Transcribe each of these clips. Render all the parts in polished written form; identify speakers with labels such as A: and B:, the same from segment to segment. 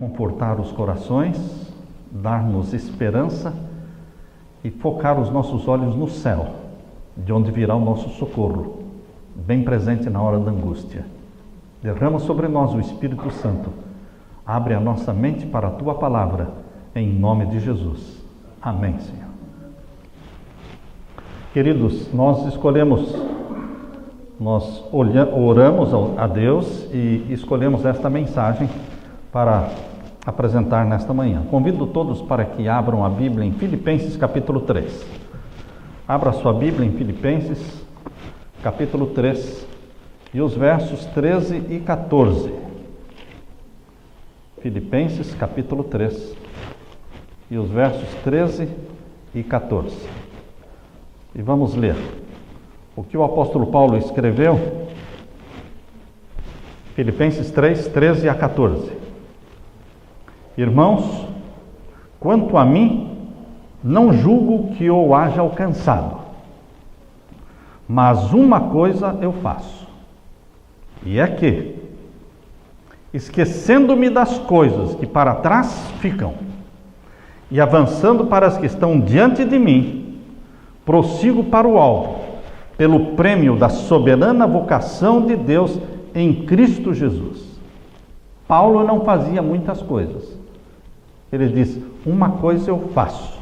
A: confortar os corações, dar-nos esperança e focar os nossos olhos no céu, de onde virá o nosso socorro, bem presente na hora da angústia. Derrama sobre nós o Espírito Santo. Abre a nossa mente para a Tua palavra, em nome de Jesus. Amém, Senhor. Queridos, nós oramos a Deus e escolhemos esta mensagem para apresentar nesta manhã. Convido todos para que abram a Bíblia em Filipenses capítulo 3. Abra a sua Bíblia em Filipenses capítulo 3 e os versos 13 e 14. Filipenses capítulo 3 e os versos 13 e 14. E vamos ler o que o apóstolo Paulo escreveu, Filipenses 3, 13 a 14. Irmãos, quanto a mim, não julgo que eu haja alcançado, mas uma coisa eu faço, e é que, esquecendo-me das coisas que para trás ficam, e avançando para as que estão diante de mim, prossigo para o alvo, pelo prêmio da soberana vocação de Deus em Cristo Jesus. Paulo não fazia muitas coisas. Ele diz, uma coisa eu faço.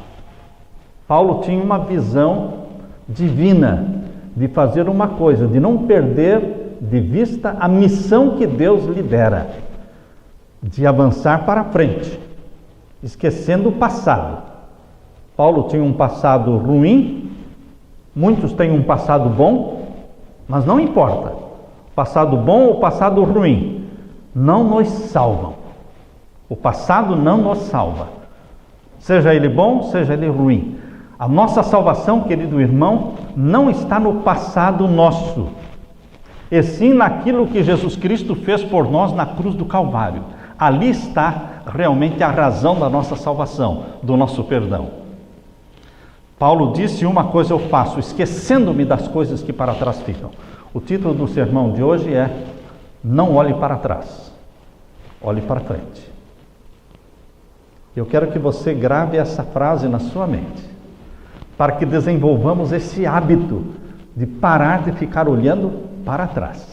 A: Paulo tinha uma visão divina de fazer uma coisa, de não perder de vista a missão que Deus lhe dera, de avançar para frente, esquecendo o passado. Paulo tinha um passado ruim, muitos têm um passado bom, mas não importa, passado bom ou passado ruim, não nos salvam. O passado não nos salva, seja ele bom, seja ele ruim. A nossa salvação, querido irmão, não está no passado nosso, e sim naquilo que Jesus Cristo fez por nós na cruz do Calvário. Ali está realmente a razão da nossa salvação, do nosso perdão. Paulo disse, uma coisa eu faço, esquecendo-me das coisas que para trás ficam. O título do sermão de hoje é, não olhe para trás, olhe para frente. Eu quero que você grave essa frase na sua mente, para que desenvolvamos esse hábito de parar de ficar olhando para trás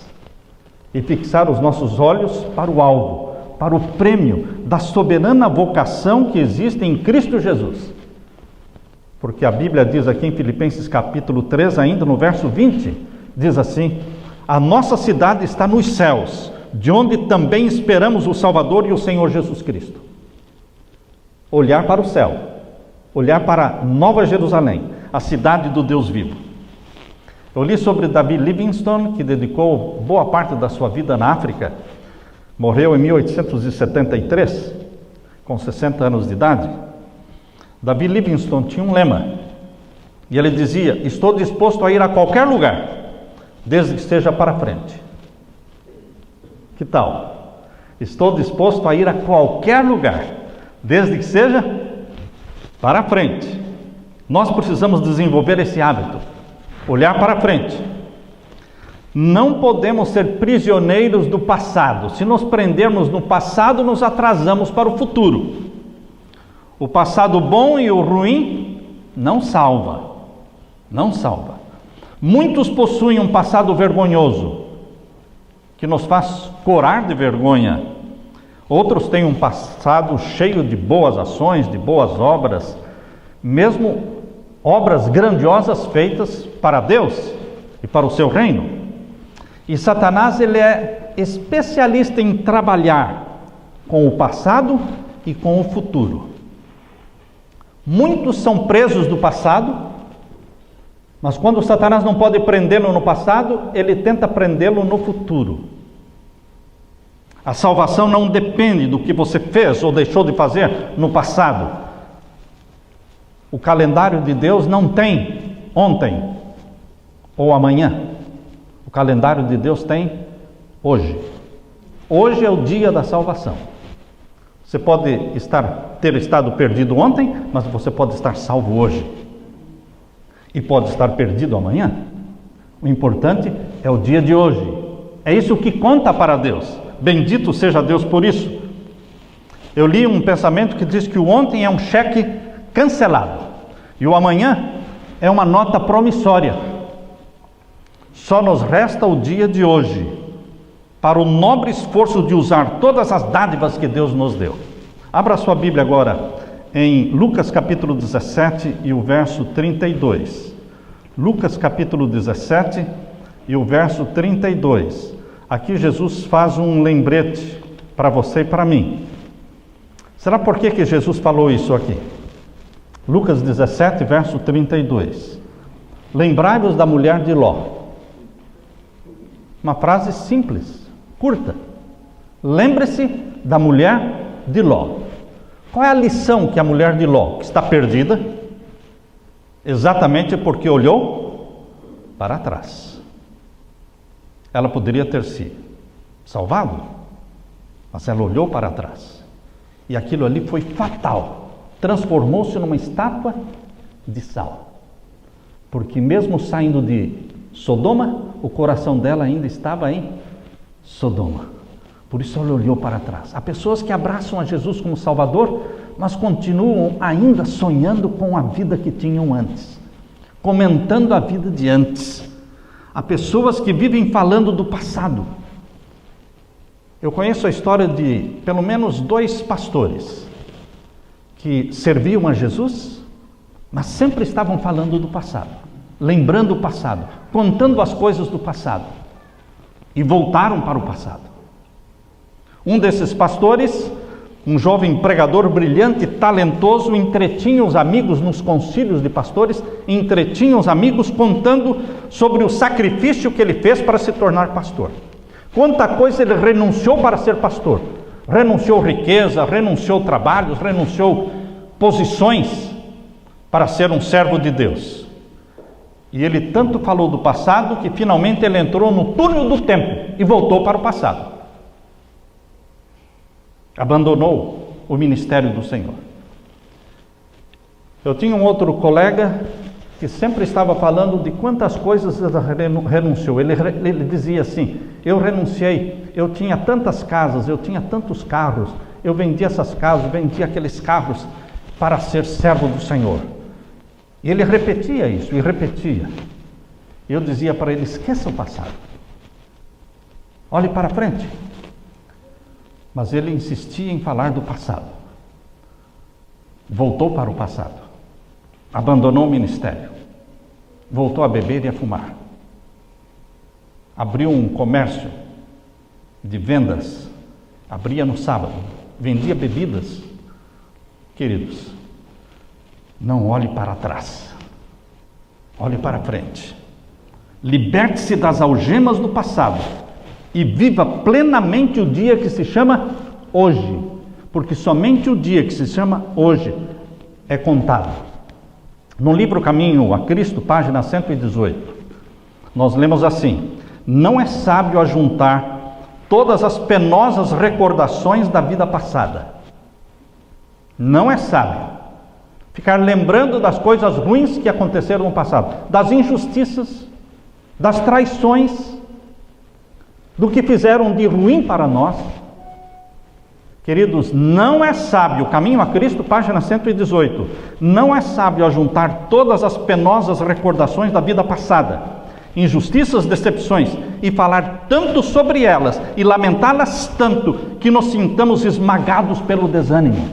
A: e fixar os nossos olhos para o alvo, para o prêmio da soberana vocação que existe em Cristo Jesus. Porque a Bíblia diz aqui em Filipenses capítulo 3, ainda no verso 20, diz assim, a nossa cidade está nos céus, de onde também esperamos o Salvador e o Senhor Jesus Cristo. Olhar para o céu, olhar para Nova Jerusalém, a cidade do Deus vivo. Eu li sobre Davi Livingstone, que dedicou boa parte da sua vida na África, morreu em 1873, com 60 anos de idade. Davi Livingstone tinha um lema, e ele dizia, estou disposto a ir a qualquer lugar, desde que seja para frente. Que tal? Estou disposto a ir a qualquer lugar, desde que seja para frente. Nós precisamos desenvolver esse hábito, olhar para frente. Não podemos ser prisioneiros do passado. Se nos prendermos no passado, nos atrasamos para o futuro. O passado bom e o ruim não salva, não salva. Muitos possuem um passado vergonhoso, que nos faz corar de vergonha. Outros têm um passado cheio de boas ações, de boas obras, mesmo obras grandiosas feitas para Deus e para o seu reino. E Satanás, ele é especialista em trabalhar com o passado e com o futuro. Muitos são presos do passado, mas quando Satanás não pode prendê-lo no passado, ele tenta prendê-lo no futuro. A salvação não depende do que você fez ou deixou de fazer no passado. O calendário de Deus não tem ontem ou amanhã. O calendário de Deus tem hoje. Hoje é o dia da salvação. Você pode ter estado perdido ontem, mas você pode estar salvo hoje. E pode estar perdido amanhã. O importante é o dia de hoje. É isso que conta para Deus. Bendito seja Deus por isso. Eu li um pensamento que diz que o ontem é um cheque cancelado e o amanhã é uma nota promissória. Só nos resta o dia de hoje para o nobre esforço de usar todas as dádivas que Deus nos deu. Abra sua Bíblia agora em Lucas capítulo 17 e o verso 32. Lucas capítulo 17 e o verso 32. Aqui Jesus faz um lembrete para você e para mim. Será por que Jesus falou isso aqui? Lucas 17, verso 32. Lembrai-vos da mulher de Ló. Uma frase simples, curta. Lembre-se da mulher de Ló. Qual é a lição que a mulher de Ló, que está perdida, exatamente porque olhou para trás? Ela poderia ter se salvado, mas ela olhou para trás. E aquilo ali foi fatal. Transformou-se numa estátua de sal. Porque mesmo saindo de Sodoma, o coração dela ainda estava em Sodoma. Por isso ela olhou para trás. Há pessoas que abraçam a Jesus como Salvador, mas continuam ainda sonhando com a vida que tinham antes, comentando a vida de antes. Há pessoas que vivem falando do passado. Eu conheço a história de pelo menos 2 pastores que serviam a Jesus, mas sempre estavam falando do passado, lembrando o passado, contando as coisas do passado, e voltaram para o passado. Um desses pastores, um jovem pregador brilhante, talentoso, entretinha os amigos nos concílios de pastores, entretinha os amigos contando sobre o sacrifício que ele fez para se tornar pastor. Quanta coisa ele renunciou para ser pastor. Renunciou riqueza, renunciou trabalhos, renunciou posições para ser um servo de Deus. E ele tanto falou do passado que finalmente ele entrou no túnel do tempo e voltou para o passado. Abandonou o ministério do Senhor. Eu tinha um outro colega que sempre estava falando de quantas coisas ele renunciou. Ele dizia assim: eu renunciei, eu tinha tantas casas, eu tinha tantos carros, eu vendi essas casas, vendi aqueles carros para ser servo do Senhor. E ele repetia isso, e repetia. Eu dizia para ele: esqueça o passado, olhe para frente. Mas ele insistia em falar do passado. Voltou para o passado. Abandonou o ministério. Voltou a beber e a fumar. Abriu um comércio de vendas. Abria no sábado. Vendia bebidas. Queridos, não olhe para trás. Olhe para frente. Liberte-se das algemas do passado e viva plenamente o dia que se chama hoje, porque somente o dia que se chama hoje é contado. No livro Caminho a Cristo, página 118, nós lemos assim: não é sábio ajuntar todas as penosas recordações da vida passada. Não é sábio ficar lembrando das coisas ruins que aconteceram no passado, das injustiças, das traições, do que fizeram de ruim para nós. Queridos, não é sábio, Caminho a Cristo, página 118, não é sábio ajuntar todas as penosas recordações da vida passada, injustiças, decepções, e falar tanto sobre elas, e lamentá-las tanto, que nos sintamos esmagados pelo desânimo.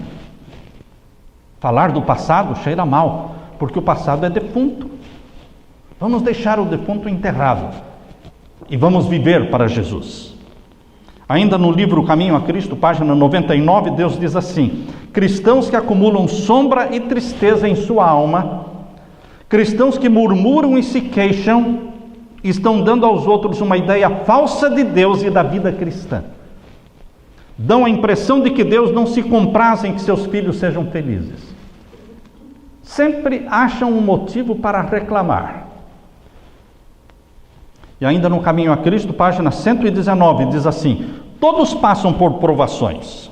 A: Falar do passado cheira mal, porque o passado é defunto. Vamos deixar o defunto enterrado e vamos viver para Jesus. Ainda no livro Caminho a Cristo, página 99, Deus diz assim: cristãos que acumulam sombra e tristeza em sua alma, cristãos que murmuram e se queixam, estão dando aos outros uma ideia falsa de Deus e da vida cristã. Dão a impressão de que Deus não se compraz em que seus filhos sejam felizes. Sempre acham um motivo para reclamar. E ainda no Caminho a Cristo, página 119, diz assim: todos passam por provações,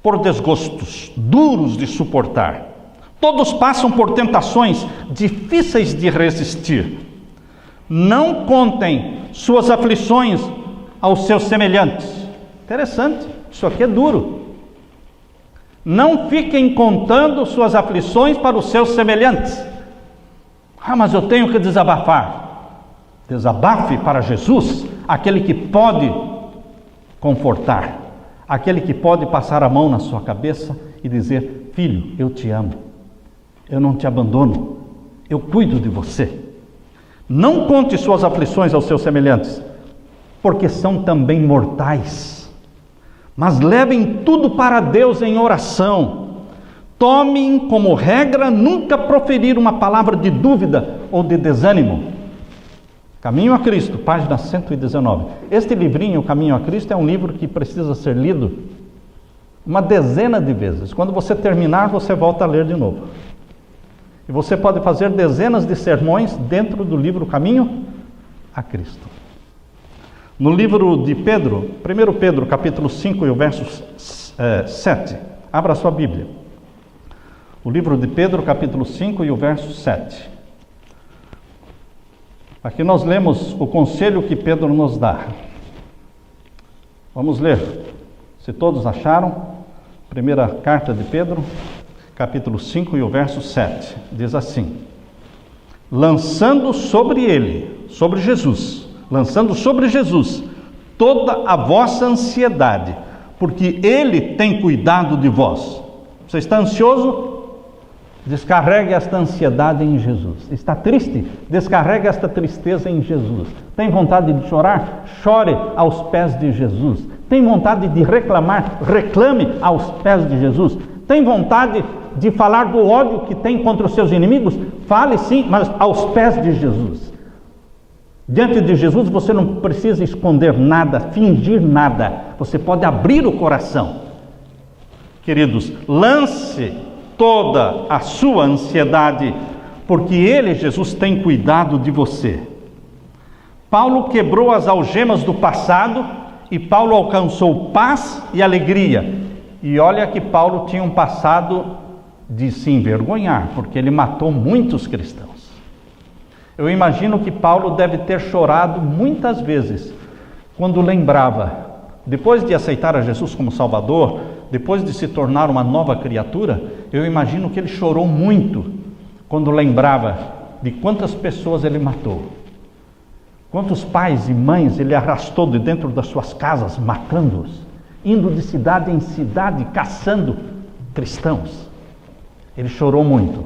A: por desgostos duros de suportar. Todos passam por tentações difíceis de resistir. Não contem suas aflições aos seus semelhantes. Interessante, isso aqui é duro. Não fiquem contando suas aflições para os seus semelhantes. Mas eu tenho que desabafar. Desabafe para Jesus, aquele que pode confortar, aquele que pode passar a mão na sua cabeça e dizer: filho, eu te amo, eu não te abandono, eu cuido de você. Não conte suas aflições aos seus semelhantes, porque são também mortais. Mas levem tudo para Deus em oração. Tomem como regra nunca proferir uma palavra de dúvida ou de desânimo. Caminho a Cristo, página 119. Este livrinho, Caminho a Cristo, é um livro que precisa ser lido uma dezena de vezes. Quando você terminar, você volta a ler de novo. E você pode fazer dezenas de sermões dentro do livro Caminho a Cristo. No livro de Pedro, 1 Pedro, capítulo 5 e o verso 7. Abra a sua Bíblia. O livro de Pedro, capítulo 5 e o verso 7. Aqui nós lemos o conselho que Pedro nos dá. Vamos ler. Se todos acharam, primeira carta de Pedro, capítulo 5 e o verso 7. Diz assim: lançando sobre ele, sobre Jesus, toda a vossa ansiedade, porque ele tem cuidado de vós. Você está ansioso? Descarregue esta ansiedade em Jesus. Está triste? Descarregue esta tristeza em Jesus. Tem vontade de chorar? Chore aos pés de Jesus. Tem vontade de reclamar? Reclame aos pés de Jesus. Tem vontade de falar do ódio que tem contra os seus inimigos? Fale sim, mas aos pés de Jesus. Diante de Jesus você não precisa esconder nada, fingir nada. Você pode abrir o coração. Queridos, lance toda a sua ansiedade, porque ele, Jesus, tem cuidado de você. Paulo quebrou as algemas do passado e Paulo alcançou paz e alegria. E olha que Paulo tinha um passado de se envergonhar, porque ele matou muitos cristãos. Eu imagino que Paulo deve ter chorado muitas vezes quando lembrava, depois de aceitar a Jesus como Salvador, depois de se tornar uma nova criatura, eu imagino que ele chorou muito quando lembrava de quantas pessoas ele matou. Quantos pais e mães ele arrastou de dentro das suas casas, matando-os, indo de cidade em cidade, caçando cristãos. Ele chorou muito.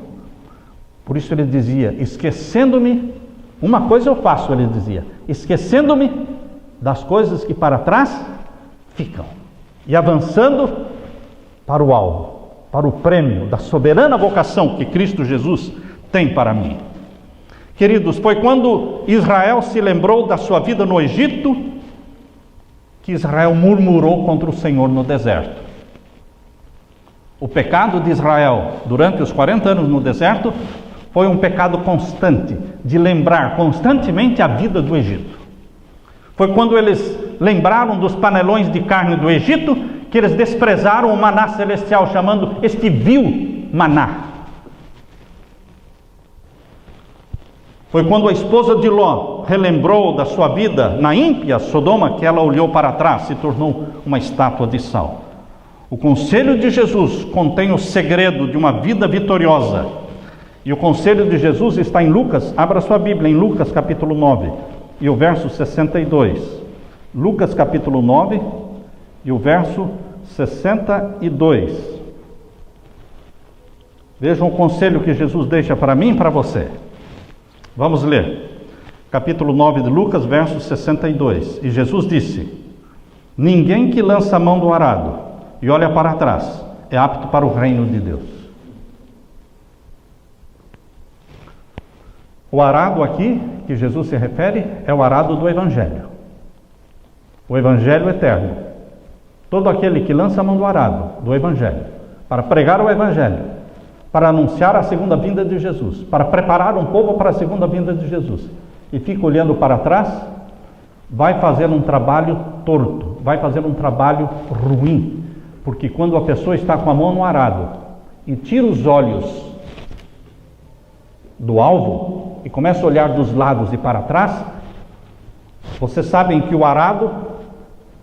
A: Por isso ele dizia: esquecendo-me, uma coisa eu faço, ele dizia, esquecendo-me das coisas que para trás ficam, e avançando para o alvo, para o prêmio da soberana vocação que Cristo Jesus tem para mim. Queridos, foi quando Israel se lembrou da sua vida no Egito que Israel murmurou contra o Senhor no deserto. O pecado de Israel durante os 40 anos no deserto foi um pecado constante, de lembrar constantemente a vida do Egito. Foi quando eles lembraram dos panelões de carne do Egito que eles desprezaram o maná celestial, chamando este vil maná. Foi quando a esposa de Ló relembrou da sua vida na ímpia Sodoma que ela olhou para trás, se tornou uma estátua de sal. O conselho de Jesus contém o segredo de uma vida vitoriosa. E o conselho de Jesus está em Lucas, abra sua Bíblia, em Lucas capítulo 9 e o verso 62. Lucas capítulo 9 e o verso 62. Vejam o conselho que Jesus deixa para mim e para você. Vamos ler. Capítulo 9 de Lucas, verso 62. E Jesus disse: ninguém que lança a mão do arado e olha para trás é apto para o reino de Deus. O arado aqui, que Jesus se refere, é o arado do Evangelho. O Evangelho eterno. Todo aquele que lança a mão do arado, do Evangelho, para pregar o Evangelho, para anunciar a segunda vinda de Jesus, para preparar um povo para a segunda vinda de Jesus, e fica olhando para trás, vai fazer um trabalho torto, vai fazer um trabalho ruim, porque quando a pessoa está com a mão no arado e tira os olhos do alvo e começa a olhar dos lados e para trás, vocês sabem que o arado,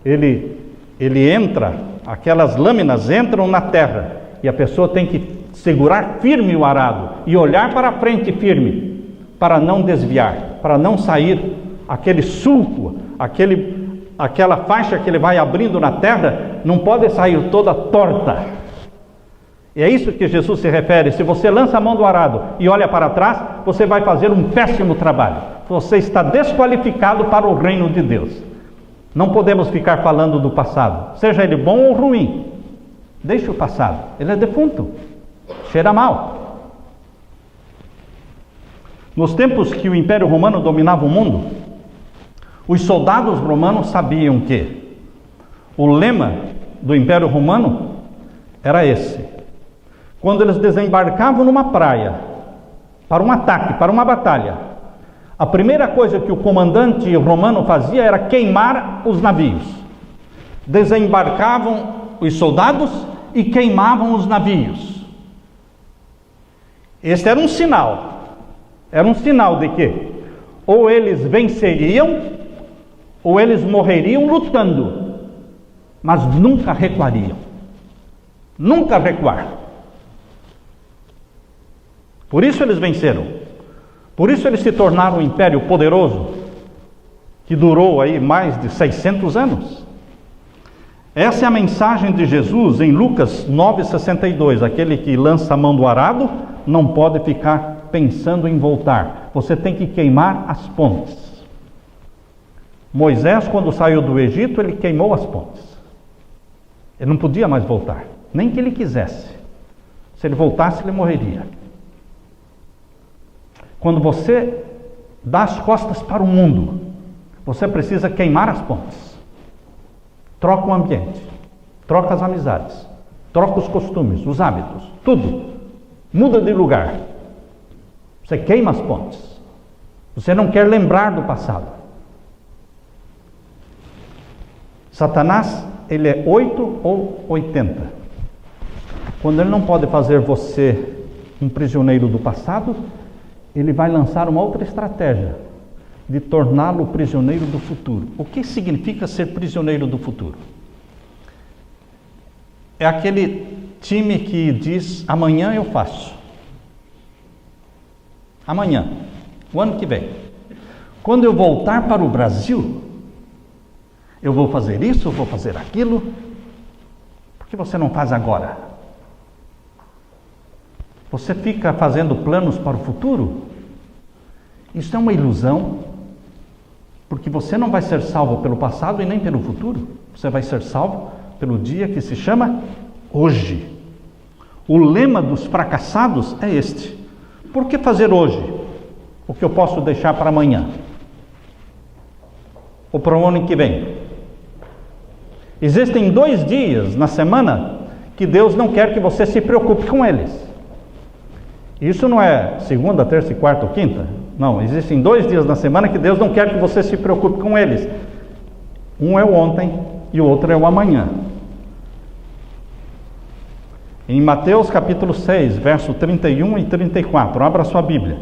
A: ele entra, aquelas lâminas entram na terra E a pessoa tem que segurar firme o arado e olhar para a frente firme, para não desviar, para não sair aquele sulco, aquela faixa que ele vai abrindo na terra, não pode sair toda torta. E é isso que Jesus se refere. Se você lança a mão do arado e olha para trás, você vai fazer um péssimo trabalho. Você está desqualificado para o reino de Deus. Não podemos ficar falando do passado, seja ele bom ou ruim. Deixe o passado, ele é defunto, cheira mal. Nos tempos que o Império Romano dominava o mundo, os soldados romanos sabiam que o lema do Império Romano era esse: quando eles desembarcavam numa praia para um ataque, para uma batalha, a primeira coisa que o comandante romano fazia era queimar os navios. Desembarcavam os soldados e queimavam os navios. Este era um sinal de que ou eles venceriam ou eles morreriam lutando, mas nunca recuariam. Nunca recuar. Por isso eles venceram. Por isso eles se tornaram um império poderoso, que durou aí mais de 600 anos. Essa é a mensagem de Jesus em Lucas 9,62. Aquele que lança a mão do arado não pode ficar pensando em voltar. Você tem que queimar as pontes. Moisés, quando saiu do Egito, ele queimou as pontes. Ele não podia mais voltar, nem que ele quisesse. Se ele voltasse, ele morreria. Quando você dá as costas para o mundo, você precisa queimar as pontes. Troca o ambiente, troca as amizades, troca os costumes, os hábitos, tudo. Muda de lugar. Você queima as pontes. Você não quer lembrar do passado. Satanás, ele é 8 ou 80. Quando ele não pode fazer você um prisioneiro do passado, ele vai lançar uma outra estratégia de torná-lo prisioneiro do futuro. O que significa ser prisioneiro do futuro? É aquele time que diz: amanhã eu faço. Amanhã, o ano que vem. Quando eu voltar para o Brasil, eu vou fazer isso, eu vou fazer aquilo. Por que você não faz agora? Você fica fazendo planos para o futuro? Isso é uma ilusão, porque você não vai ser salvo pelo passado e nem pelo futuro. Você vai ser salvo pelo dia que se chama hoje. O lema dos fracassados é este: por que fazer hoje o que eu posso deixar para amanhã? Ou para o ano que vem? Existem 2 dias na semana que Deus não quer que você se preocupe com eles. Isso não é segunda, terça, quarta ou quinta. Não, existem 2 dias na semana que Deus não quer que você se preocupe com eles. Um é o ontem e o outro é o amanhã. Em Mateus capítulo 6, verso 31 e 34, abra sua Bíblia.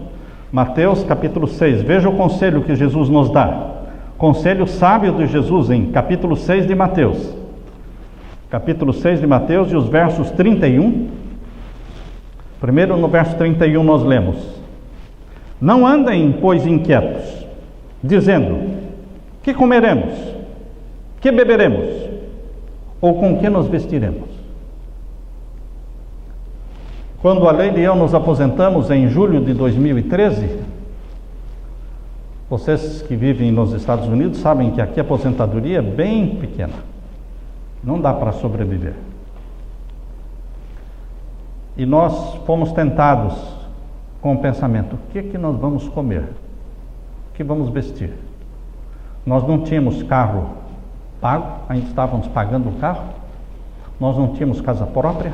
A: Mateus capítulo 6, veja o conselho que Jesus nos dá. Conselho sábio de Jesus em capítulo 6 de Mateus. Capítulo 6 de Mateus e os versos 31. Primeiro no verso 31 nós lemos: não andem, pois, inquietos, dizendo: que comeremos? Que beberemos? Ou com que nos vestiremos? Quando a Leila e eu nos aposentamos em julho de 2013, vocês que vivem nos Estados Unidos sabem que aqui a aposentadoria é bem pequena. Não dá para sobreviver. E nós fomos tentados com o pensamento: o que nós vamos comer? O que vamos vestir? Nós não tínhamos carro pago, ainda estávamos pagando o carro. Nós não tínhamos casa própria.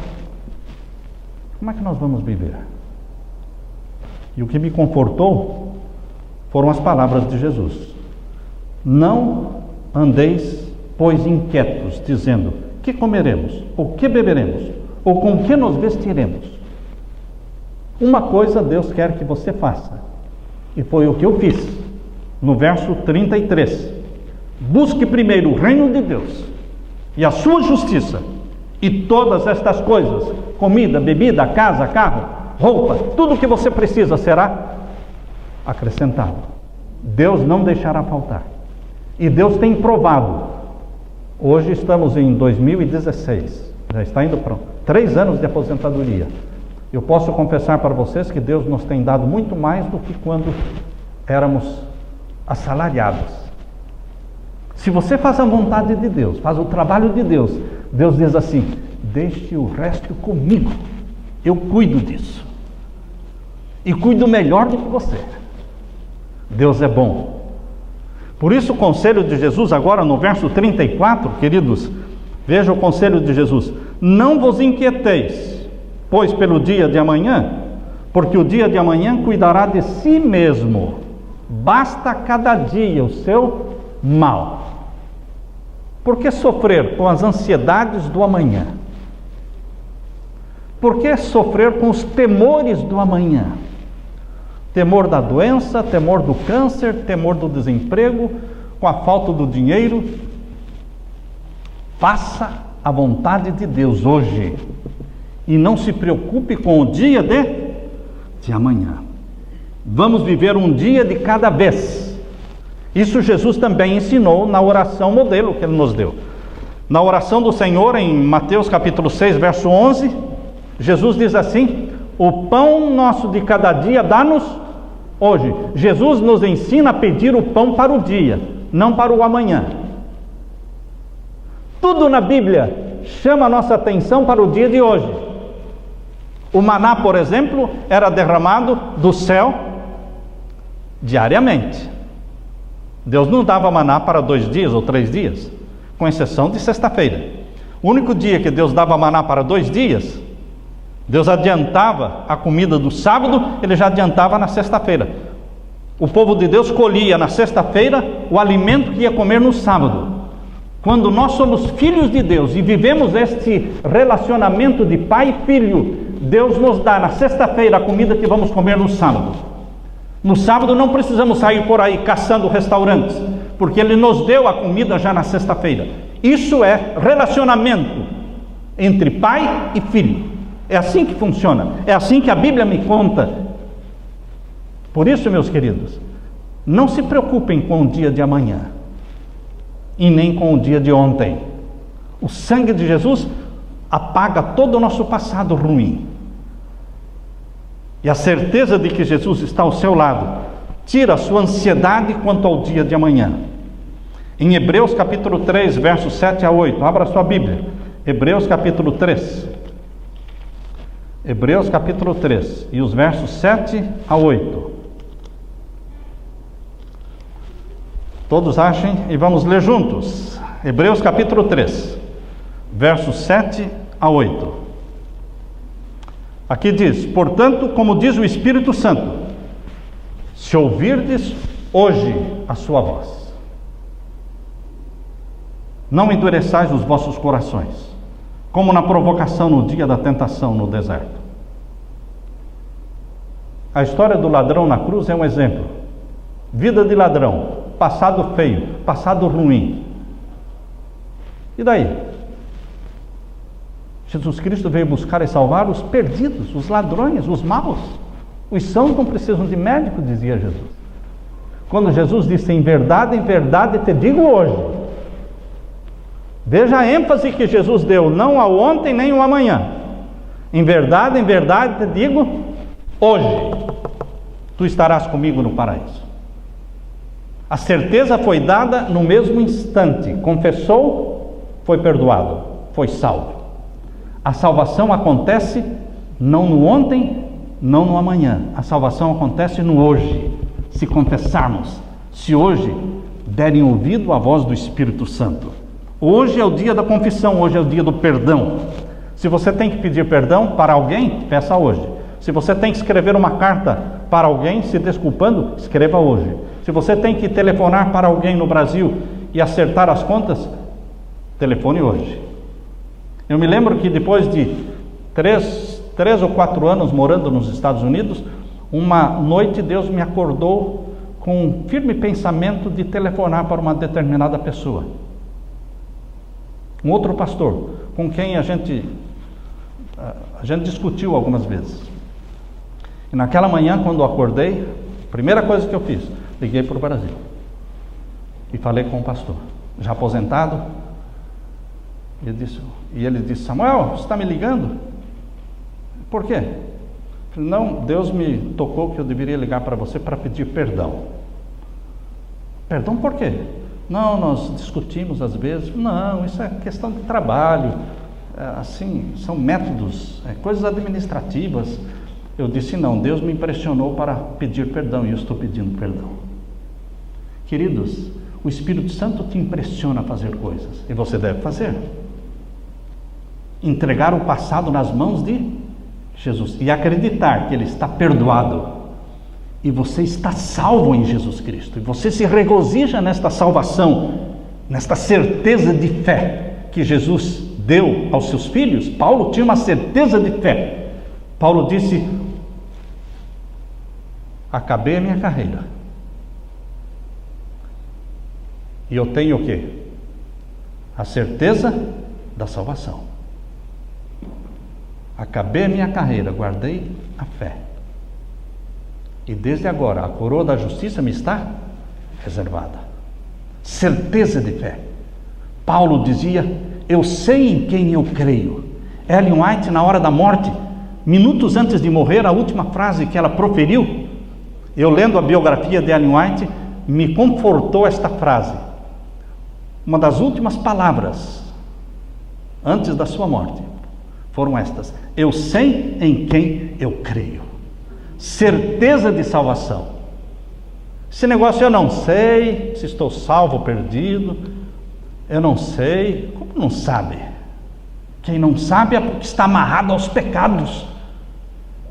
A: Como é que nós vamos viver? E o que me confortou foram as palavras de Jesus: não andeis, pois, inquietos, dizendo: que comeremos? Ou que beberemos? Ou com que nos vestiremos? Uma coisa Deus quer que você faça, e foi o que eu fiz. No verso 33: busque primeiro o reino de Deus e a sua justiça, E todas estas coisas, comida, bebida, casa, carro, roupa, tudo o que você precisa será acrescentado. Deus não deixará faltar. E Deus tem provado. Hoje estamos em 2016, já está indo para 3 anos de aposentadoria. Eu posso confessar para vocês que Deus nos tem dado muito mais do que quando éramos assalariados. Se você faz a vontade de Deus, faz o trabalho de Deus, Deus diz assim: deixe o resto comigo, eu cuido disso. E cuido melhor do que você. Deus é bom. Por isso o conselho de Jesus agora no verso 34, queridos, veja o conselho de Jesus: não vos inquieteis, pois pelo dia de amanhã, porque o dia de amanhã cuidará de si mesmo, basta cada dia o seu mal. Por que sofrer com as ansiedades do amanhã? Por que sofrer com os temores do amanhã? Temor da doença, temor do câncer, temor do desemprego, com a falta do dinheiro. Faça a vontade de Deus hoje e não se preocupe com o dia de amanhã. Vamos viver um dia de cada vez. Isso Jesus também ensinou na oração modelo que Ele nos deu. Na oração do Senhor, em Mateus capítulo 6, verso 11, Jesus diz assim: o pão nosso de cada dia dá-nos hoje. Jesus nos ensina a pedir o pão para o dia, não para o amanhã. Tudo na Bíblia chama a nossa atenção para o dia de hoje. O maná, por exemplo, era derramado do céu diariamente. Deus não dava maná para 2 dias ou 3 dias, com exceção de sexta-feira. O único dia que Deus dava maná para 2 dias, Deus adiantava a comida do sábado, Ele já adiantava na sexta-feira. O povo de Deus colhia na sexta-feira o alimento que ia comer no sábado. Quando nós somos filhos de Deus e vivemos este relacionamento de pai e filho, Deus nos dá na sexta-feira a comida que vamos comer no sábado. No sábado não precisamos sair por aí caçando restaurantes, porque Ele nos deu a comida já na sexta-feira. Isso é relacionamento entre pai e filho. É assim que funciona, é assim que a Bíblia me conta. Por isso, meus queridos, não se preocupem com o dia de amanhã e nem com o dia de ontem. O sangue de Jesus apaga todo o nosso passado ruim. E a certeza de que Jesus está ao seu lado tira a sua ansiedade quanto ao dia de amanhã. Em Hebreus capítulo 3, versos 7 a 8, abra a sua Bíblia. Hebreus capítulo 3. Hebreus capítulo 3 e os versos 7 a 8. Todos achem e vamos ler juntos. Hebreus capítulo 3, versos 7 a 8. Aqui diz: portanto, como diz o Espírito Santo, se ouvirdes hoje a sua voz, não endureçais os vossos corações, como na provocação no dia da tentação no deserto. A história do ladrão na cruz é um exemplo. Vida de ladrão, passado feio, passado ruim. E daí? Jesus Cristo veio buscar e salvar os perdidos, os ladrões, os maus. Os sãos não precisam de médico, dizia Jesus. Quando Jesus disse: em verdade te digo hoje. Veja a ênfase que Jesus deu, não ao ontem nem ao amanhã. Em verdade te digo hoje, tu estarás comigo no paraíso. A certeza foi dada no mesmo instante. Confessou, foi perdoado, foi salvo. A salvação acontece não no ontem, não no amanhã. A salvação acontece no hoje. Se confessarmos, se hoje derem ouvido à voz do Espírito Santo. Hoje é o dia da confissão, hoje é o dia do perdão. Se você tem que pedir perdão para alguém, peça hoje. Se você tem que escrever uma carta para alguém se desculpando, escreva hoje. Se você tem que telefonar para alguém no Brasil e acertar as contas, telefone hoje. Eu me lembro que depois de 3 ou 4 anos morando nos Estados Unidos, uma noite Deus me acordou com um firme pensamento de telefonar para uma determinada pessoa. um outro pastor, com quem a gente discutiu algumas vezes. E naquela manhã, quando eu acordei, a primeira coisa que eu fiz, liguei para o Brasil e falei com o pastor, já aposentado. E ele disse: Samuel, você está me ligando? Por quê? Eu falei: não, Deus me tocou que eu deveria ligar para você para pedir perdão. Perdão por quê? Não, nós discutimos às vezes. Não, isso é questão de trabalho, assim, são métodos, coisas administrativas. Eu disse: não, Deus me impressionou para pedir perdão e eu estou pedindo perdão. Queridos, o Espírito Santo te impressiona a fazer coisas e você deve fazer. Entregar o passado nas mãos de Jesus e acreditar que Ele está perdoado e você está salvo em Jesus Cristo, e você se regozija nesta salvação, nesta certeza de fé que Jesus deu aos seus filhos. Paulo tinha uma certeza de fé. Paulo disse: acabei a minha carreira e eu tenho o quê? A certeza da salvação. Acabei a minha carreira, guardei a fé. E desde agora a coroa da justiça me está reservada. Certeza de fé. Paulo dizia: eu sei em quem eu creio. Ellen White, na hora da morte, minutos antes de morrer, a última frase que ela proferiu, eu lendo a biografia de Ellen White, me confortou esta frase. Uma das últimas palavras antes da sua morte foram estas: eu sei em quem eu creio. Certeza de salvação. Esse negócio, eu não sei se estou salvo ou perdido, eu não sei. Como não sabe? Quem não sabe é porque está amarrado aos pecados.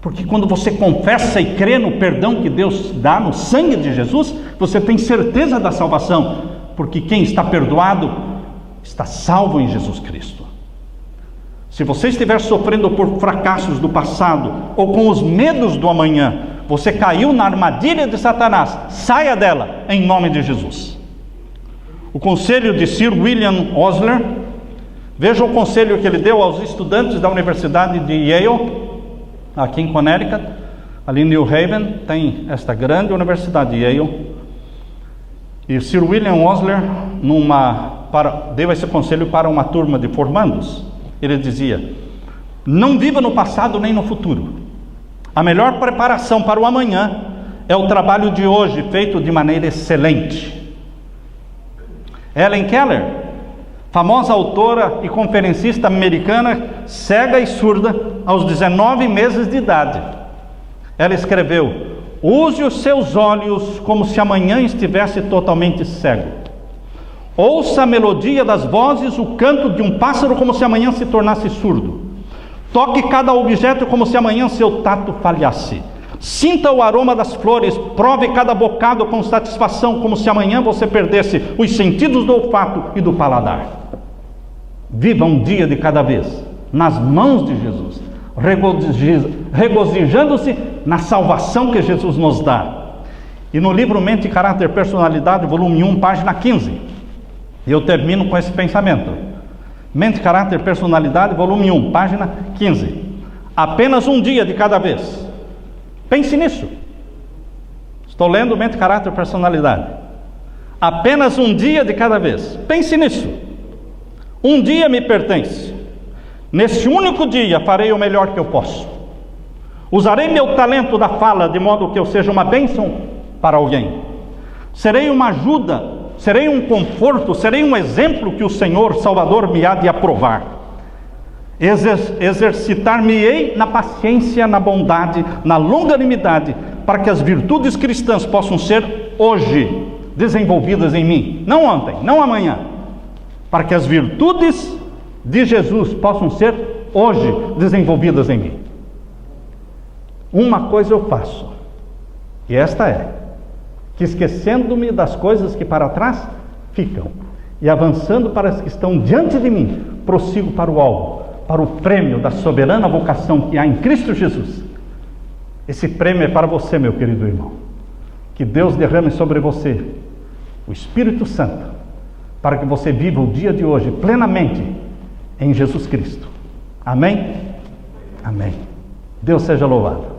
A: Porque quando você confessa e crê no perdão que Deus dá no sangue de Jesus, você tem certeza da salvação, porque quem está perdoado está salvo em Jesus Cristo. Se você estiver sofrendo por fracassos do passado ou com os medos do amanhã, você caiu na armadilha de Satanás. Saia dela em nome de Jesus. O conselho de Sir William Osler, veja o conselho que ele deu aos estudantes da Universidade de Yale, aqui em Connecticut. Ali em New Haven tem esta grande universidade, Yale. E Sir William Osler deu esse conselho para uma turma de formandos. Ele dizia: não viva no passado nem no futuro. A melhor preparação para o amanhã é o trabalho de hoje, feito de maneira excelente. Helen Keller, famosa autora e conferencista americana, cega e surda aos 19 meses de idade, ela escreveu: use os seus olhos como se amanhã estivesse totalmente cego. Ouça a melodia das vozes, o canto de um pássaro como se amanhã se tornasse surdo. Toque cada objeto como se amanhã seu tato falhasse. Sinta o aroma das flores, prove cada bocado com satisfação, como se amanhã você perdesse os sentidos do olfato e do paladar. Viva um dia de cada vez, nas mãos de Jesus, regozijando-se na salvação que Jesus nos dá. E no livro Mente, Caráter, Personalidade, volume 1, página 15, eu termino com esse pensamento. Mente, Caráter, Personalidade, volume 1, página 15. Apenas um dia de cada vez. Pense nisso. Estou lendo Mente, Caráter, Personalidade. Apenas um dia de cada vez. Pense nisso. Um dia me pertence. Nesse único dia farei o melhor que eu posso. Usarei meu talento da fala de modo que eu seja uma bênção para alguém. Serei uma ajuda, serei um conforto, serei um exemplo que o Senhor Salvador me há de aprovar. Exercitar-me-ei na paciência, na bondade, na longanimidade, para que as virtudes cristãs possam ser hoje desenvolvidas em mim, não ontem, não amanhã, para que as virtudes de Jesus possam ser hoje desenvolvidas em mim. Uma coisa eu faço, e esta é, que esquecendo-me das coisas que para trás ficam, e avançando para as que estão diante de mim, prossigo para o alvo, para o prêmio da soberana vocação que há em Cristo Jesus. Esse prêmio é para você, meu querido irmão. Que Deus derrame sobre você o Espírito Santo, para que você viva o dia de hoje plenamente, em Jesus Cristo. Amém? Amém. Deus seja louvado.